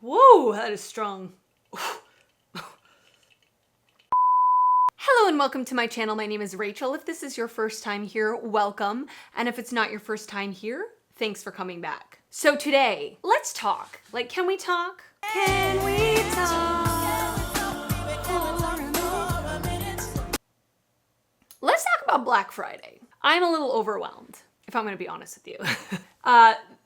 Whoa, that is strong. Hello and welcome to my channel. My name is Rachel. If this is your first time here, welcome. And if it's not your first time here, thanks for coming back. So today, let's talk. Like, can we talk? Can we talk? Let's talk about Black Friday. I'm a little overwhelmed, if I'm gonna be honest with you.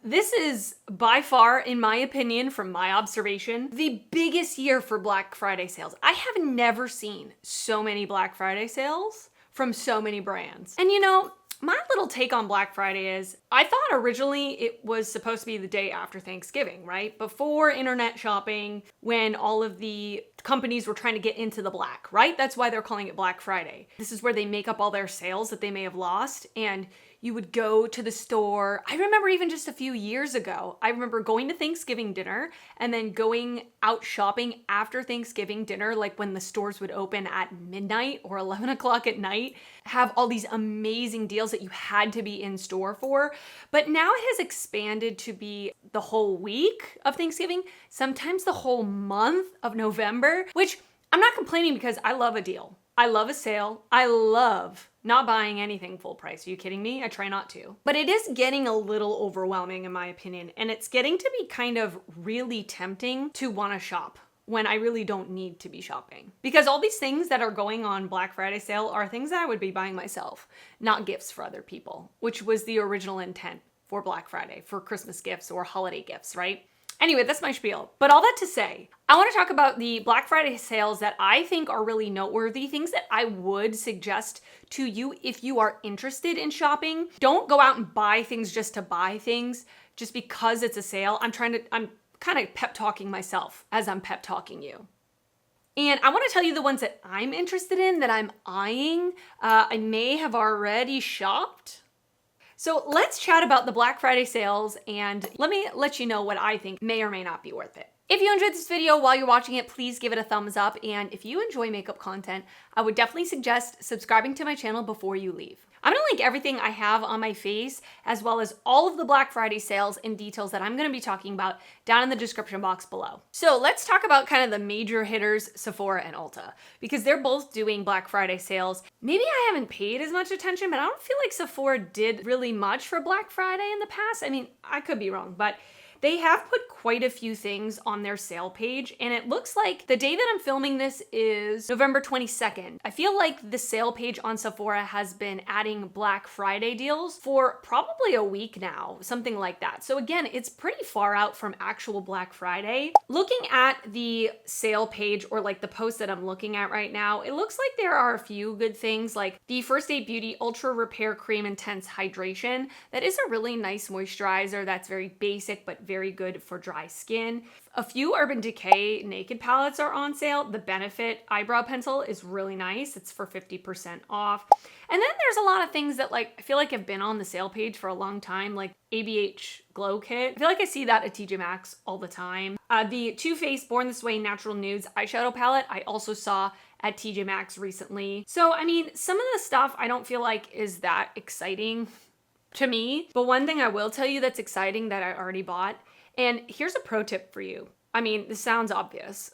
This is by far, in my opinion, from my observation, the biggest year for Black Friday sales. I have never seen so many Black Friday sales from so many brands. And you know, my little take on Black Friday is, I thought originally it was supposed to be the day after Thanksgiving, right? Before internet shopping, when all of the companies were trying to get into the black, right? That's why they're calling it Black Friday. This is where they make up all their sales that they may have lost, and you would go to the store. I remember even just a few years ago, I remember going to Thanksgiving dinner and then going out shopping after Thanksgiving dinner, like when the stores would open at midnight or 11 o'clock at night, have all these amazing deals that you had to be in store for. But now it has expanded to be the whole week of Thanksgiving, sometimes the whole month of November, which I'm not complaining because I love a deal. I love a sale. I love not buying anything full price. Are you kidding me? I try not to. But it is getting a little overwhelming in my opinion, and it's getting to be kind of really tempting to want to shop when I really don't need to be shopping. Because all these things that are going on Black Friday sale are things that I would be buying myself, not gifts for other people, which was the original intent for Black Friday, for Christmas gifts or holiday gifts, right? Anyway, that's my spiel. But all that to say, I want to talk about the Black Friday sales that I think are really noteworthy, things that I would suggest to you if you are interested in shopping. Don't go out and buy things just to buy things, just because it's a sale. I'm kind of pep talking myself as I'm pep talking you. And I want to tell you the ones that I'm interested in, that I'm eyeing. I may have already shopped. So let's chat about the Black Friday sales, and let me let you know what I think may or may not be worth it. If you enjoyed this video while you're watching it, please give it a thumbs up. And if you enjoy makeup content, I would definitely suggest subscribing to my channel before you leave. I'm gonna link everything I have on my face, as well as all of the Black Friday sales and details that I'm gonna be talking about down in the description box below. So let's talk about kind of the major hitters, Sephora and Ulta, because they're both doing Black Friday sales. Maybe I haven't paid as much attention, but I don't feel like Sephora did really much for Black Friday in the past. I mean, I could be wrong, but they have put quite a few things on their sale page, and it looks like the day that I'm filming this is November 22nd. I feel like the sale page on Sephora has been adding Black Friday deals for probably a week now, something like that. So again, it's pretty far out from actual Black Friday. Looking at the sale page, or like the post that I'm looking at right now, it looks like there are a few good things, like the First Aid Beauty Ultra Repair Cream Intense Hydration. That is a really nice moisturizer that's very basic but very good for dry skin. A few Urban Decay Naked palettes are on sale. The Benefit eyebrow pencil is really nice. It's for 50% off. And then there's a lot of things that I feel like have been on the sale page for a long time, like ABH Glow Kit. I feel like I see that at TJ Maxx all the time. The Too Faced Born This Way Natural Nudes eyeshadow palette I also saw at TJ Maxx recently. So I mean, some of the stuff I don't feel like is that exciting to me. But one thing I will tell you that's exciting that I already bought, and here's a pro tip for you. I mean, this sounds obvious,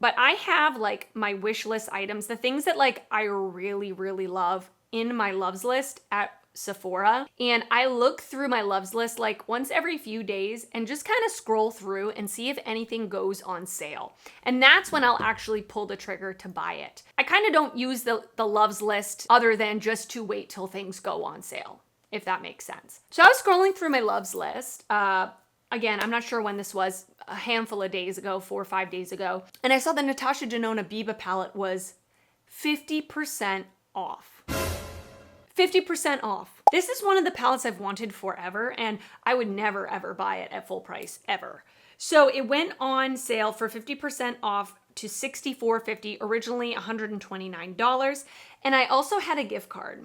but I have like my wish list items, the things that I really, really love in my loves list at Sephora. And I look through my loves list like once every few days and just kind of scroll through and see if anything goes on sale. And that's when I'll actually pull the trigger to buy it. I kind of don't use the loves list other than just to wait till things go on sale, if that makes sense. So I was scrolling through my loves list. Again, I'm not sure when this was, a handful of days ago, 4 or 5 days ago. And I saw the Natasha Denona Biba palette was 50% off. 50% off. This is one of the palettes I've wanted forever, and I would never ever buy it at full price, ever. So it went on sale for 50% off to $64.50, originally $129. And I also had a gift card.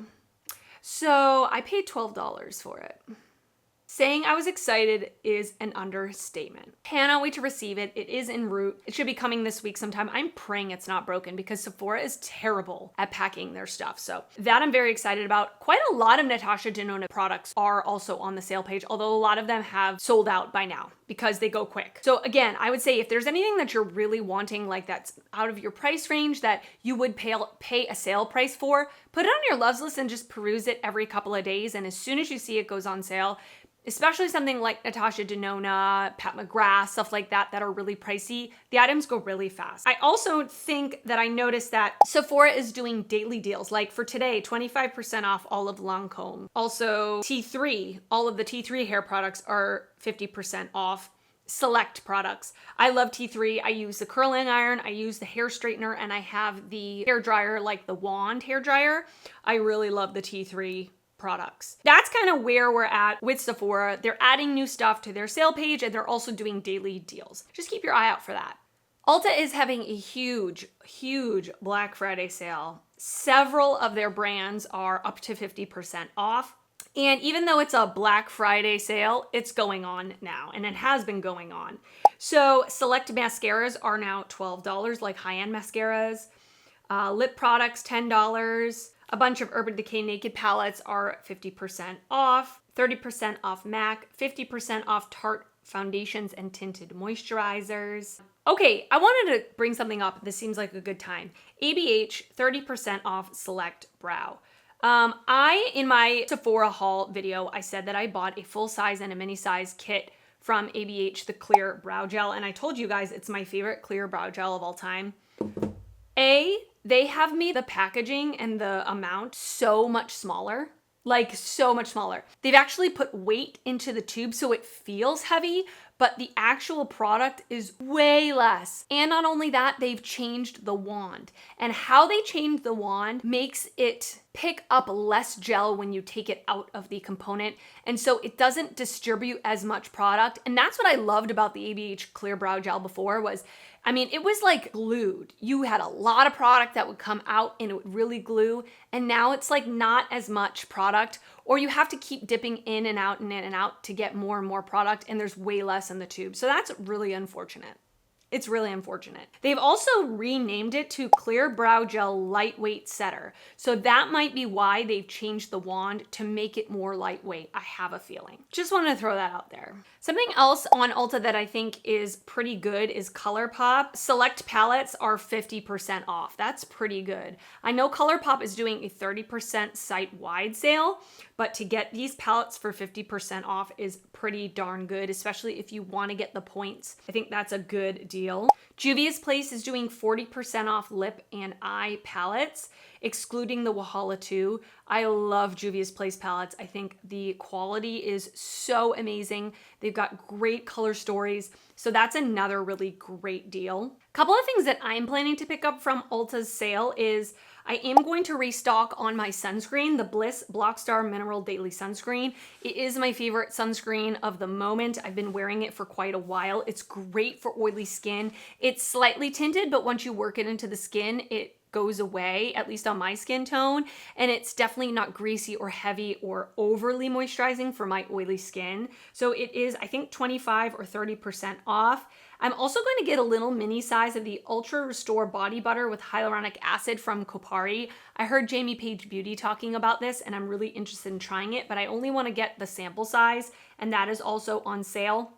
So I paid $12 for it. Saying I was excited is an understatement. Cannot wait to receive it. It is en route. It should be coming this week sometime. I'm praying it's not broken because Sephora is terrible at packing their stuff. So that I'm very excited about. Quite a lot of Natasha Denona products are also on the sale page, although a lot of them have sold out by now because they go quick. So again, I would say if there's anything that you're really wanting, like that's out of your price range that you would pay a sale price for, put it on your loves list and just peruse it every couple of days. And as soon as you see it goes on sale, especially something like Natasha Denona, Pat McGrath, stuff like that are really pricey, the items go really fast. I also think that I noticed that Sephora is doing daily deals. Like for today, 25% off all of Lancome. Also T3, all of the T3 hair products are 50% off. Select products. I love T3. I use the curling iron, I use the hair straightener, and I have the hair dryer, like the wand hair dryer. I really love the T3 products. That's kind of where we're at with Sephora. They're adding new stuff to their sale page and they're also doing daily deals. Just keep your eye out for that. Ulta is having a huge Black Friday sale. Several of their brands are up to 50% off. And even though it's a Black Friday sale, it's going on now and it has been going on. So select mascaras are now $12, like high-end mascaras. Lip products, $10. A bunch of Urban Decay Naked palettes are 50% off, 30% off MAC, 50% off Tarte foundations and tinted moisturizers. Okay, I wanted to bring something up. This seems like a good time. ABH, 30% off Select Brow. In my Sephora haul video, I said that I bought a full size and a mini size kit from ABH, the clear brow gel. And I told you guys it's my favorite clear brow gel of all time. They have made the packaging and the amount so much smaller, like so much smaller. They've actually put weight into the tube so it feels heavy, but the actual product is way less. And not only that, they've changed the wand. And how they changed the wand makes it pick up less gel when you take it out of the component. And so it doesn't distribute as much product. And that's what I loved about the ABH Clear Brow Gel before was, I mean, it was like glued. You had a lot of product that would come out and it would really glue. And now it's like not as much product, or you have to keep dipping in and out and in and out to get more and more product. And there's way less in the tube. So that's really unfortunate. It's really unfortunate. They've also renamed it to Clear Brow Gel Lightweight Setter. So that might be why they've changed the wand to make it more lightweight. I have a feeling. Just wanted to throw that out there. Something else on Ulta that I think is pretty good is ColourPop. Select palettes are 50% off. That's pretty good. I know ColourPop is doing a 30% site-wide sale, but to get these palettes for 50% off is pretty darn good, especially if you want to get the points. I think that's a good deal. Juvia's Place is doing 40% off lip and eye palettes, excluding the Wahala 2. I love Juvia's Place palettes. I think the quality is so amazing. They've got great color stories. So that's another really great deal. A couple of things that I'm planning to pick up from Ulta's sale is I am going to restock on my sunscreen, the Bliss Blockstar Mineral Daily Sunscreen. It is my favorite sunscreen of the moment. I've been wearing it for quite a while. It's great for oily skin. It's slightly tinted, but once you work it into the skin, it goes away, at least on my skin tone. And it's definitely not greasy or heavy or overly moisturizing for my oily skin. So it is, I think, 25 or 30% off. I'm also going to get a little mini size of the Ultra Restore Body Butter with hyaluronic acid from Kopari. I heard Jamie Page Beauty talking about this and I'm really interested in trying it, but I only want to get the sample size and that is also on sale.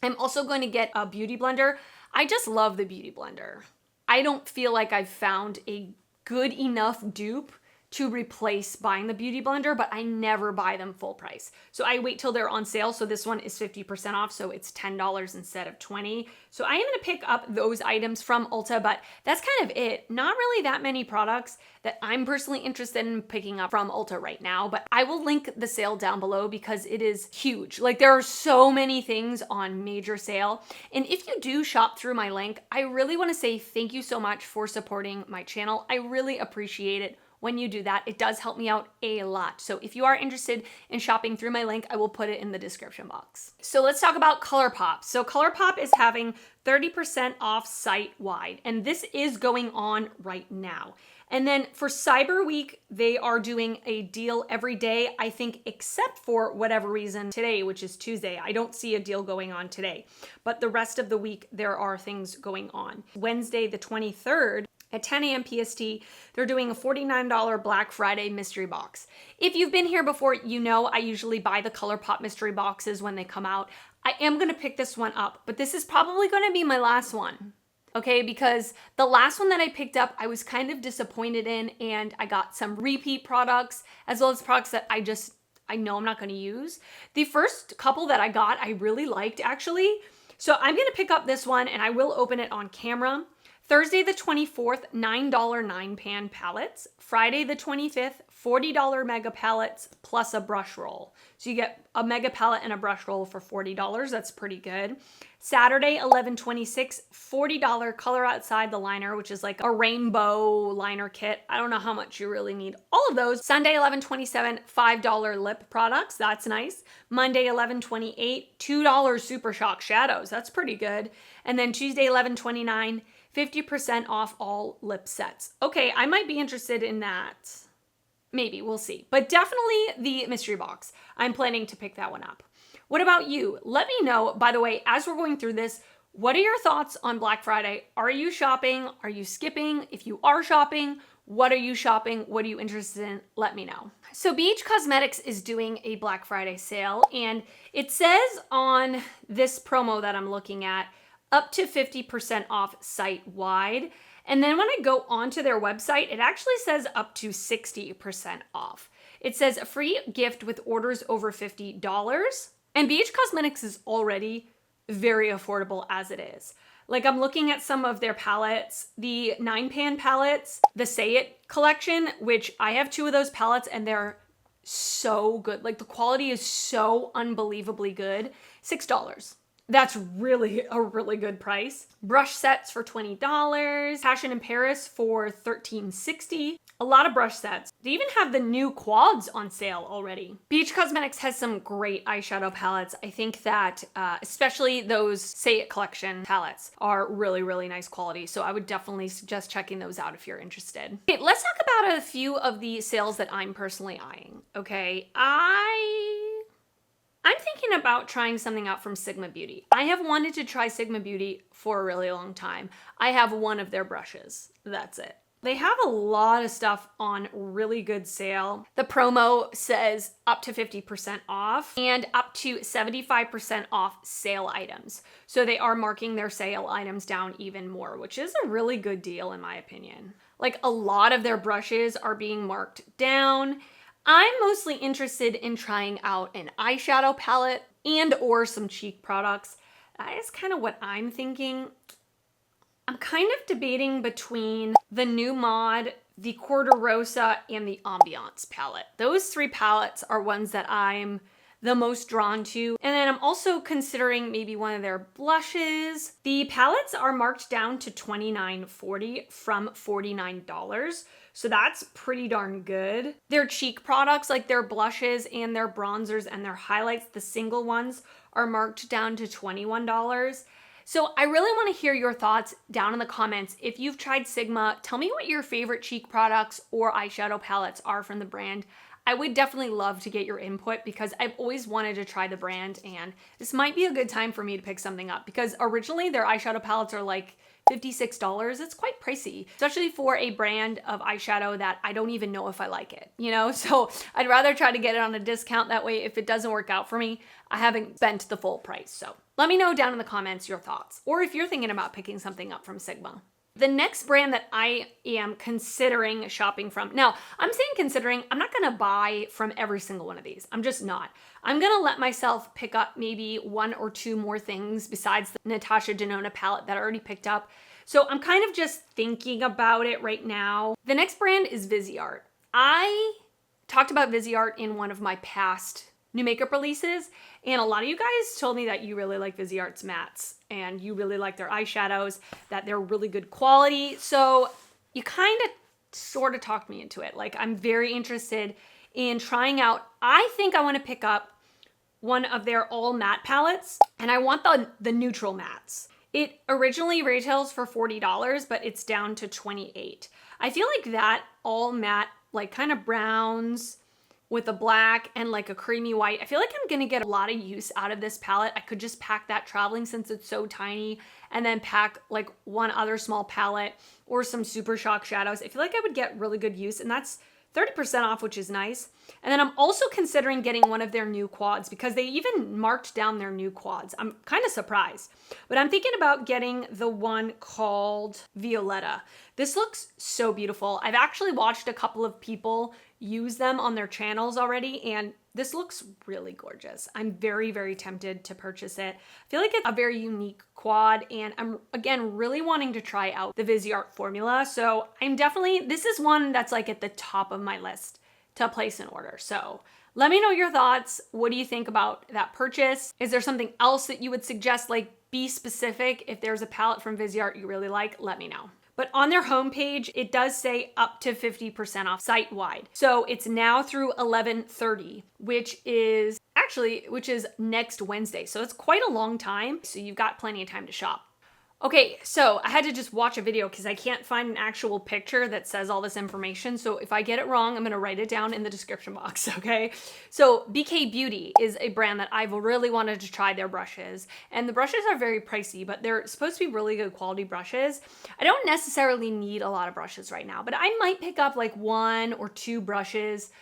I'm also going to get a beauty blender. I just love the beauty blender. I don't feel like I've found a good enough dupe to replace buying the beauty blender, but I never buy them full price. So I wait till they're on sale. So this one is 50% off, so it's $10 instead of $20. So I am gonna pick up those items from Ulta, but that's kind of it. Not really that many products that I'm personally interested in picking up from Ulta right now, but I will link the sale down below because it is huge. Like there are so many things on major sale. And if you do shop through my link, I really wanna say thank you so much for supporting my channel. I really appreciate it. When you do that, it does help me out a lot. So if you are interested in shopping through my link, I will put it in the description box. So let's talk about ColourPop. So ColourPop is having 30% off site-wide, and this is going on right now. And then for Cyber Week, they are doing a deal every day, I think, except for whatever reason today, which is Tuesday. I don't see a deal going on today, but the rest of the week, there are things going on. Wednesday, the 23rd, at 10 a.m. PST, they're doing a $49 Black Friday mystery box. If you've been here before, you know I usually buy the ColourPop mystery boxes when they come out. I am gonna pick this one up, but this is probably gonna be my last one. Okay, because the last one that I picked up, I was kind of disappointed in, and I got some repeat products as well as products that I know I'm not going to use. The first couple that I got, I really liked actually. So I'm going to pick up this one and I will open it on camera. Thursday the 24th, $9 9-pan palettes. Friday the 25th, $40 mega palettes plus a brush roll. So you get a mega palette and a brush roll for $40. That's pretty good. Saturday, 11/26, $40 Color Outside the liner, which is like a rainbow liner kit. I don't know how much you really need all of those. Sunday, 11/27, $5 lip products. That's nice. Monday, 11/28, $2 Super Shock shadows. That's pretty good. And then Tuesday, 11/29, 50% off all lip sets. Okay, I might be interested in that. Maybe, we'll see. But definitely the mystery box. I'm planning to pick that one up. What about you? Let me know, by the way, as we're going through this, what are your thoughts on Black Friday? Are you shopping? Are you skipping? If you are shopping, what are you shopping? What are you interested in? Let me know. So BH Cosmetics is doing a Black Friday sale, and it says on this promo that I'm looking at, up to 50% off site-wide. And then when I go onto their website, it actually says up to 60% off. It says a free gift with orders over $50. And BH Cosmetics is already very affordable as it is. Like I'm looking at some of their palettes, the 9-pan palettes, the Say It collection, which I have 2 of those palettes and they're so good. Like the quality is so unbelievably good. $6. That's really a really good price. Brush sets for $20. Passion in Paris for $13.60. A lot of brush sets. They even have the new quads on sale already. BH Cosmetics has some great eyeshadow palettes. I think that especially those Say It collection palettes are really, really nice quality. So I would definitely suggest checking those out if you're interested. Okay, let's talk about a few of the sales that I'm personally eyeing. Okay, I'm thinking about trying something out from Sigma Beauty. I have wanted to try Sigma Beauty for a really long time. I have one of their brushes. That's it. They have a lot of stuff on really good sale. The promo says up to 50% off and up to 75% off sale items. So they are marking their sale items down even more, which is a really good deal in my opinion. Like a lot of their brushes are being marked down. I'm mostly interested in trying out an eyeshadow palette and or some cheek products. That is kind of what I'm thinking. I'm kind of debating between the new mod, the Corte Rosa, and the Ambiance palette. Those 3 palettes are ones that I'm the most drawn to. And then I'm also considering maybe one of their blushes. The palettes are marked down to $29.40 from $49. So that's pretty darn good. Their cheek products, like their blushes and their bronzers and their highlights, the single ones are marked down to $21. So I really want to hear your thoughts down in the comments. If you've tried Sigma, tell me what your favorite cheek products or eyeshadow palettes are from the brand. I would definitely love to get your input because I've always wanted to try the brand and this might be a good time for me to pick something up because originally their eyeshadow palettes are like $56. It's quite pricey, especially for a brand of eyeshadow that I don't even know if I like it, you know? So I'd rather try to get it on a discount. That way, if it doesn't work out for me, I haven't spent the full price. So let me know down in the comments your thoughts, or if you're thinking about picking something up from Sigma. The next brand that I am considering shopping from, now I'm saying considering, I'm not gonna buy from every single one of these. I'm just not. I'm gonna let myself pick up maybe 1 or 2 more things besides the Natasha Denona palette that I already picked up. So I'm kind of just thinking about it right now. The next brand is Viseart. I talked about Viseart in one of my past new makeup releases, and a lot of you guys told me that you really like Viseart's mattes and you really like their eyeshadows, that they're really good quality. So you kind of sort of talked me into it. Like I'm very interested in trying out. I think I want to pick up one of their all matte palettes, and I want the neutral mattes. It originally retails for $40, but it's down to $28. I feel like that all matte, like kind of browns with a black and like a creamy white. I feel like I'm gonna get a lot of use out of this palette. I could just pack that traveling since it's so tiny, and then pack like one other small palette or some Super Shock shadows. I feel like I would get really good use, and that's 30% off, which is nice. And then I'm also considering getting one of their new quads because they even marked down their new quads. I'm kind of surprised, but I'm thinking about getting the one called Violetta. This looks so beautiful. I've actually watched a couple of people use them on their channels already, and this looks really gorgeous. I'm very, very tempted to purchase it. I feel like it's a very unique quad, and I'm, again, really wanting to try out the Viseart formula. So I'm definitely, this is one that's like at the top of my list to place an order. So let me know your thoughts. What do you think about that purchase? Is there something else that you would suggest? Like, be specific. If there's a palette from Viseart you really like, let me know. But on their homepage, it does say up to 50% off site-wide. So it's now through 11/30, which is next Wednesday. So it's quite a long time. So you've got plenty of time to shop. Okay, so I had to just watch a video because I can't find an actual picture that says all this information. So if I get it wrong, I'm gonna write it down in the description box, okay? So BK Beauty is a brand that I've really wanted to try their brushes. And the brushes are very pricey, but they're supposed to be really good quality brushes. I don't necessarily need a lot of brushes right now, but I might pick up like 1 or 2 brushes.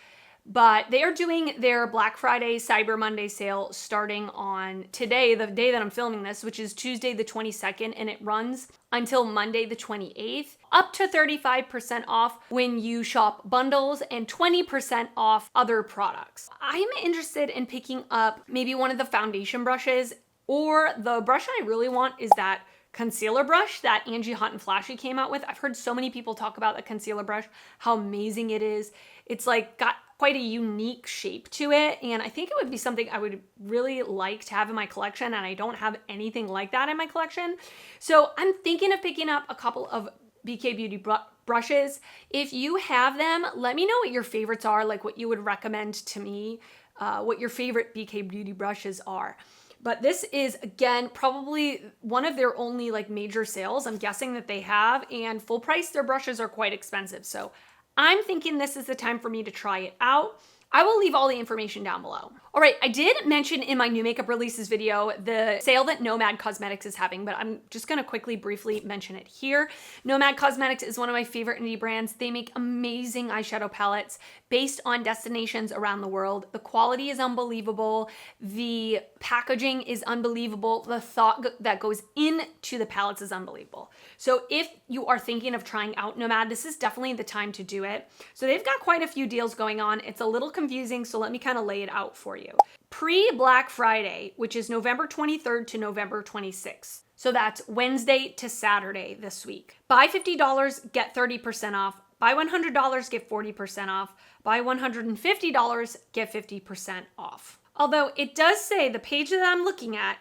But they are doing their Black Friday, Cyber Monday sale starting on today, the day that I'm filming this, which is Tuesday the 22nd, and it runs until Monday the 28th. Up to 35% off when you shop bundles and 20% off other products. I'm interested in picking up maybe one of the foundation brushes, or the brush I really want is that concealer brush that Angie Hot and Flashy came out with. I've heard so many people talk about the concealer brush, how amazing it is. It's like got quite a unique shape to it, and I think it would be something I would really like to have in my collection, and I don't have anything like that in my collection. So I'm thinking of picking up a couple of BK Beauty brushes. If you have them, let me know what your favorites are, like what you would recommend to me, what your favorite BK Beauty brushes are. But this is, again, probably one of their only like major sales I'm guessing that they have, and full price, their brushes are quite expensive. So I'm thinking this is the time for me to try it out. I will leave all the information down below. All right, I did mention in my new makeup releases video the sale that Nomad Cosmetics is having, but I'm just gonna quickly, briefly mention it here. Nomad Cosmetics is one of my favorite indie brands. They make amazing eyeshadow palettes based on destinations around the world. The quality is unbelievable. The packaging is unbelievable. The thought that goes into the palettes is unbelievable. So if you are thinking of trying out Nomad, this is definitely the time to do it. So they've got quite a few deals going on. It's a little confusing, so let me kind of lay it out for you. Pre-Black Friday, which is November 23rd to November 26th. So that's Wednesday to Saturday this week. Buy $50, get 30% off. Buy $100, get 40% off. Buy $150, get 50% off. Although it does say, the page that I'm looking at,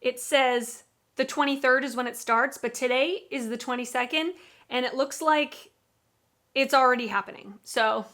it says the 23rd is when it starts, but today is the 22nd, and it looks like it's already happening. So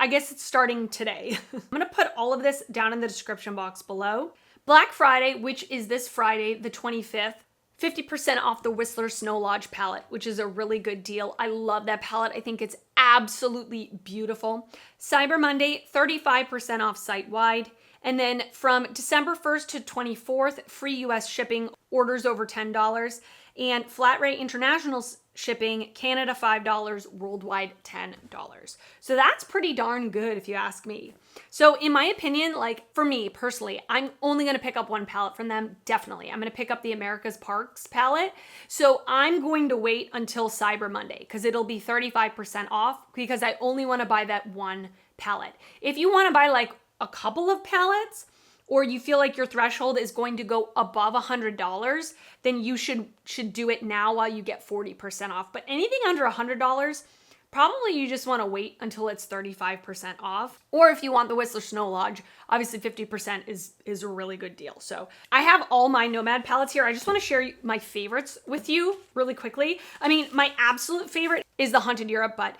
I guess it's starting today. I'm gonna put all of this down in the description box below. Black Friday, which is this Friday, the 25th, 50% off the Whistler Snow Lodge palette, which is a really good deal. I love that palette. I think it's absolutely beautiful. Cyber Monday, 35% off site-wide. And then from December 1st to 24th, free US shipping, orders over $10. And flat rate international shipping, Canada $5, worldwide $10. So that's pretty darn good if you ask me. So in my opinion, like for me personally, I'm only gonna pick up one palette from them, definitely. I'm gonna pick up the America's Parks palette. So I'm going to wait until Cyber Monday because it'll be 35% off because I only wanna buy that one palette. If you wanna buy like a couple of palettes, or you feel like your threshold is going to go above $100, then you should do it now while you get 40% off. But anything under $100, probably you just want to wait until it's 35% off. Or if you want the Whistler Snow Lodge, obviously 50% is a really good deal. So I have all my Nomad palettes here. I just want to share my favorites with you really quickly. I mean, my absolute favorite is the Haunted Europe, but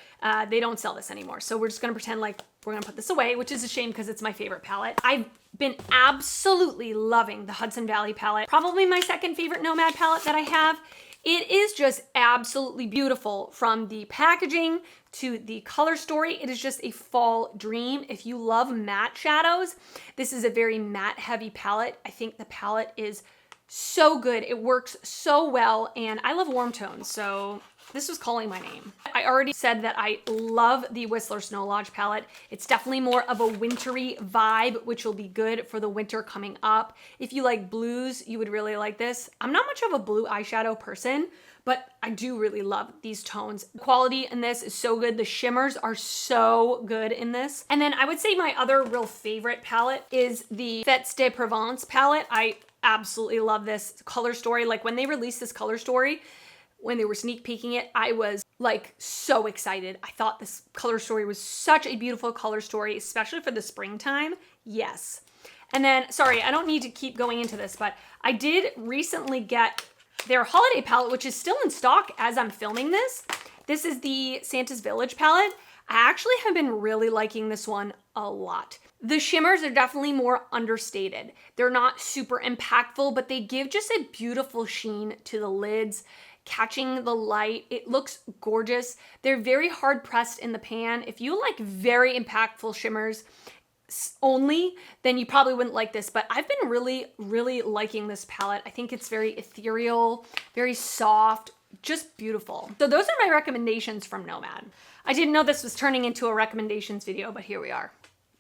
they don't sell this anymore. So we're just going to pretend like we're gonna put this away, which is a shame because it's my favorite palette. I've been absolutely loving the Hudson Valley palette. Probably my second favorite Nomad palette that I have. It is just absolutely beautiful from the packaging to the color story. It is just a fall dream. If you love matte shadows, this is a very matte heavy palette. I think the palette is so good. It works so well, and I love warm tones, so this was calling my name. I already said that I love the Whistler Snow Lodge palette. It's definitely more of a wintry vibe, which will be good for the winter coming up. If you like blues, you would really like this. I'm not much of a blue eyeshadow person, but I do really love these tones. The quality in this is so good. The shimmers are so good in this. And then I would say my other real favorite palette is the Fêtes de Provence palette. I absolutely love this color story. Like when they released this color story, when they were sneak peeking it, I was like so excited. I thought this color story was such a beautiful color story, especially for the springtime. Yes. And then, sorry, I don't need to keep going into this, but I did recently get their holiday palette, which is still in stock as I'm filming this. This is the Santa's Village palette. I actually have been really liking this one a lot. The shimmers are definitely more understated. They're not super impactful, but they give just a beautiful sheen to the lids, catching the light. It looks gorgeous. They're very hard pressed in the pan. If you like very impactful shimmers only, then you probably wouldn't like this, but I've been really liking this palette. I think it's very ethereal, very soft, just beautiful. So those are my recommendations from Nomad. I didn't know this was turning into a recommendations video, but here we are.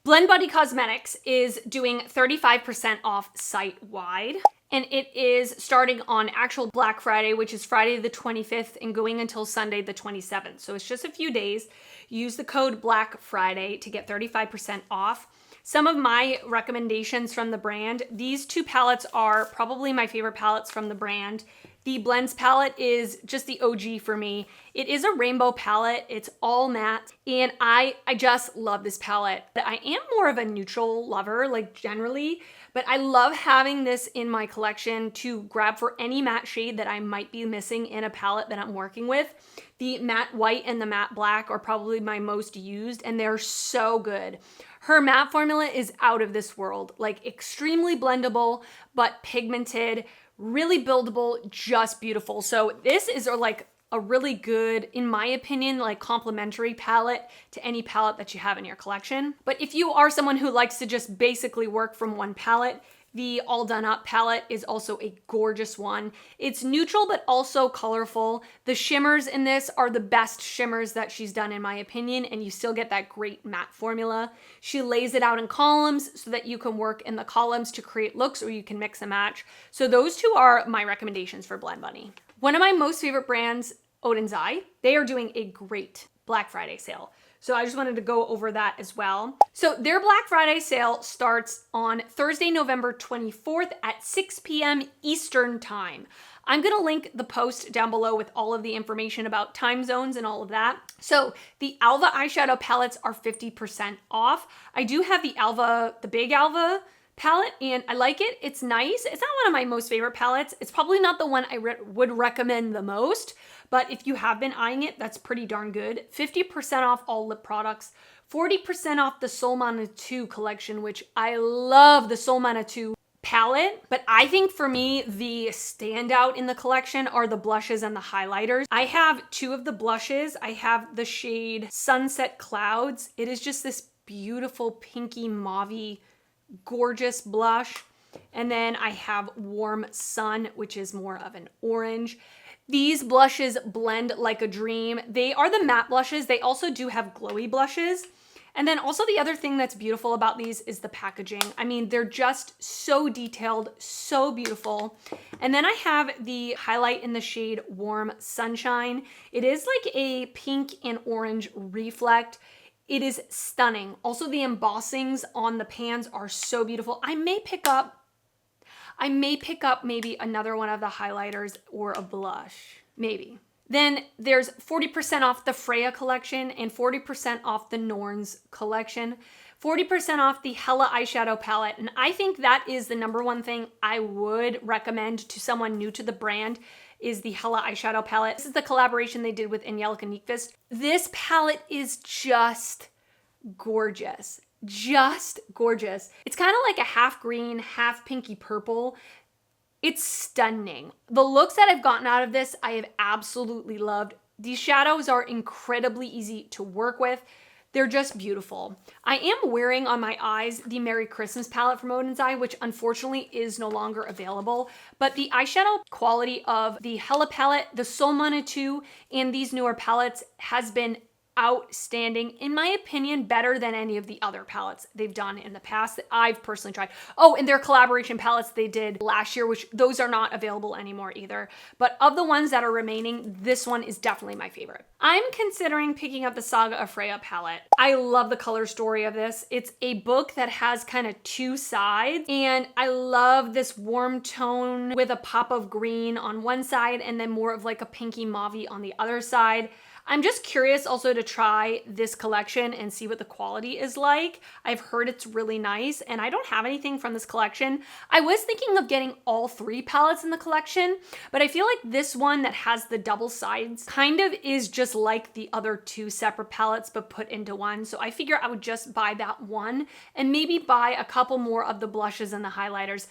Blend Buddy Cosmetics is doing 35% off site-wide, and it is starting on actual Black Friday, which is Friday the 25th and going until Sunday the 27th. So it's just a few days. Use the code Black Friday to get 35% off. Some of my recommendations from the brand, these two palettes are probably my favorite palettes from the brand. The Blends palette is just the OG for me. It is a rainbow palette. It's all matte, and I just love this palette. I am more of a neutral lover, like generally, but I love having this in my collection to grab for any matte shade that I might be missing in a palette that I'm working with. The matte white and the matte black are probably my most used, and they're so good. Her matte formula is out of this world, like extremely blendable, but pigmented, really buildable, just beautiful. So this is like a really good, in my opinion, like complementary palette to any palette that you have in your collection. But if you are someone who likes to just basically work from one palette, the All Done Up palette is also a gorgeous one. It's neutral, but also colorful. The shimmers in this are the best shimmers that she's done, in my opinion, and you still get that great matte formula. She lays it out in columns so that you can work in the columns to create looks, or you can mix and match. So those two are my recommendations for Blend Bunny. One of my most favorite brands, Oden's Eye, they are doing a great Black Friday sale. So I just wanted to go over that as well. So their Black Friday sale starts on Thursday, November 24th at 6 p.m. Eastern time. I'm gonna link the post down below with all of the information about time zones and all of that. So the Alva eyeshadow palettes are 50% off. I do have the big Alva palette, and I like it. It's nice. It's not one of my most favorite palettes. It's probably not the one I would recommend the most, but if you have been eyeing it, that's pretty darn good. 50% off all lip products, 40% off the Sol Manitou collection, which I love the Sol Manitou palette, but I think for me, the standout in the collection are the blushes and the highlighters. I have two of the blushes. I have the shade Sunset Clouds. It is just this beautiful pinky mauvey gorgeous blush. And then I have Warm Sun, which is more of an orange. These blushes blend like a dream. They are the matte blushes. They also do have glowy blushes. And then also the other thing that's beautiful about these is the packaging. I mean, they're just so detailed, so beautiful. And then I have the highlight in the shade Warm Sunshine. It is like a pink and orange reflect. It is stunning. Also, the embossings on the pans are so beautiful. I may pick up maybe another one of the highlighters or a blush, maybe. Then there's 40% off the Freya collection and 40% off the Norns collection. 40% off the Hella eyeshadow palette. And I think that is the number one thing I would recommend to someone new to the brand is the Hella eyeshadow palette. This is the collaboration they did with Angelica Nyqvist. This palette is just gorgeous. Just gorgeous. It's kind of like a half green, half pinky purple. It's stunning. The looks that I've gotten out of this, I have absolutely loved. These shadows are incredibly easy to work with. They're just beautiful. I am wearing on my eyes the Merry Christmas palette from Oden's Eye, which unfortunately is no longer available. But the eyeshadow quality of the Hella palette, the To Know.It 2, and these newer palettes has been outstanding. In my opinion, better than any of the other palettes they've done in the past that I've personally tried. Oh, and their collaboration palettes they did last year, which those are not available anymore either. But of the ones that are remaining, this one is definitely my favorite. I'm considering picking up the Saga of Freya palette. I love the color story of this. It's a book that has kind of two sides, and I love this warm tone with a pop of green on one side and then more of like a pinky mauve on the other side. I'm just curious also to try this collection and see what the quality is like. I've heard it's really nice, and I don't have anything from this collection. I was thinking of getting all three palettes in the collection, but I feel like this one that has the double sides kind of is just like the other two separate palettes but put into one. So I figure I would just buy that one and maybe buy a couple more of the blushes and the highlighters.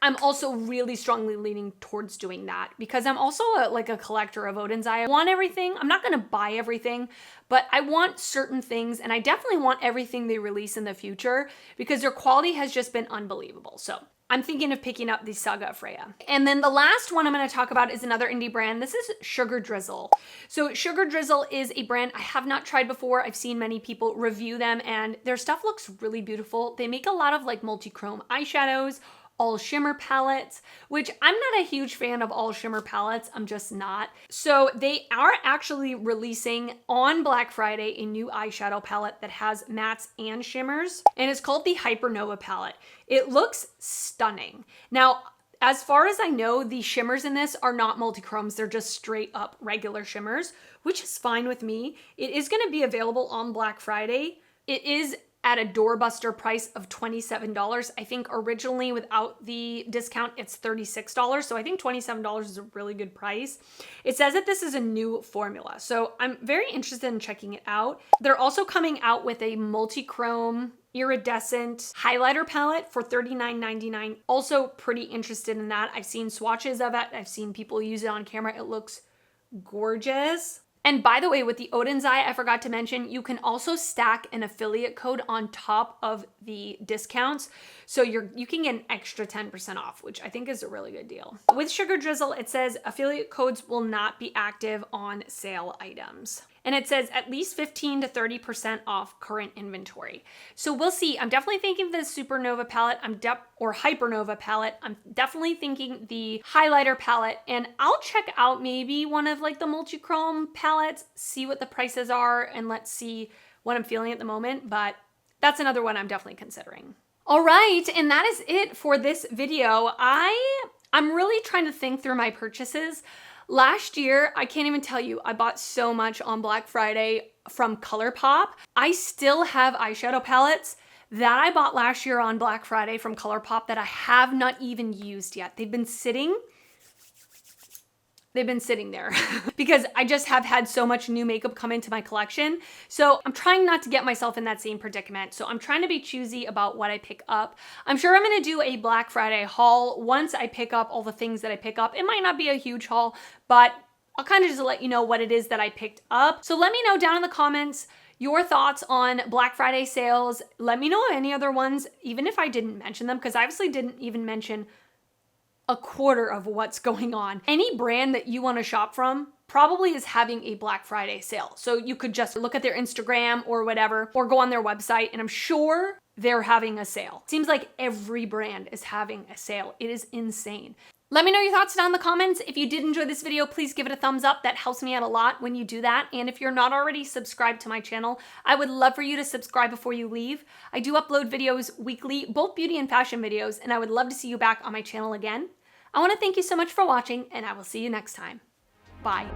I'm also really strongly leaning towards doing that because I'm also like a collector of Oden's Eye. I want everything. I'm not going to buy everything, but I want certain things, and I definitely want everything they release in the future because their quality has just been unbelievable. So I'm thinking of picking up the Saga of Freya. And then the last one I'm going to talk about is another indie brand. This is Sugar Drizzle. So Sugar Drizzle is a brand I have not tried before. I've seen many people review them, and their stuff looks really beautiful. They make a lot of like multi-chrome eyeshadows, all shimmer palettes, which I'm not a huge fan of all shimmer palettes. I'm just not. So they are actually releasing on Black Friday a new eyeshadow palette that has mattes and shimmers, and it's called the Hypernova Palette. It looks stunning. Now, as far as I know, the shimmers in this are not multi-chromes. They're just straight up regular shimmers, which is fine with me. It is going to be available on Black Friday. It is at a Doorbuster price of $27. I think originally without the discount, it's $36. So I think $27 is a really good price. It says that this is a new formula. So I'm very interested in checking it out. They're also coming out with a multi-chrome iridescent highlighter palette for $39.99. Also pretty interested in that. I've seen swatches of it. I've seen people use it on camera. It looks gorgeous. And by the way, with the Oden's Eye, I forgot to mention, you can also stack an affiliate code on top of the discounts. So you can get an extra 10% off, which I think is a really good deal. With Sugar Drizzle, it says affiliate codes will not be active on sale items. And it says at least 15 to 30% off current inventory. So we'll see. I'm definitely thinking the Supernova palette, or Hypernova palette. I'm definitely thinking the highlighter palette, and I'll check out maybe one of like the multi-chrome palettes, see what the prices are, and let's see what I'm feeling at the moment. But that's another one I'm definitely considering. All right, and that is it for this video. I'm really trying to think through my purchases. Last year, I can't even tell you, I bought so much on Black Friday from ColourPop. I still have eyeshadow palettes that I bought last year on Black Friday from ColourPop that I have not even used yet. They've been sitting there because I just have had so much new makeup come into my collection. So I'm trying not to get myself in that same predicament. So I'm trying to be choosy about what I pick up. I'm sure I'm going to do a Black Friday haul once I pick up all the things that I pick up. It might not be a huge haul, but I'll kind of just let you know what it is that I picked up. So let me know down in the comments your thoughts on Black Friday sales. Let me know any other ones, even if I didn't mention them, because I obviously didn't even mention a quarter of what's going on. Any brand that you want to shop from probably is having a Black Friday sale. So you could just look at their Instagram or whatever, or go on their website, and I'm sure they're having a sale. Seems like every brand is having a sale. It is insane. Let me know your thoughts down in the comments. If you did enjoy this video, please give it a thumbs up. That helps me out a lot when you do that. And if you're not already subscribed to my channel, I would love for you to subscribe before you leave. I do upload videos weekly, both beauty and fashion videos, and I would love to see you back on my channel again. I want to thank you so much for watching, and I will see you next time. Bye.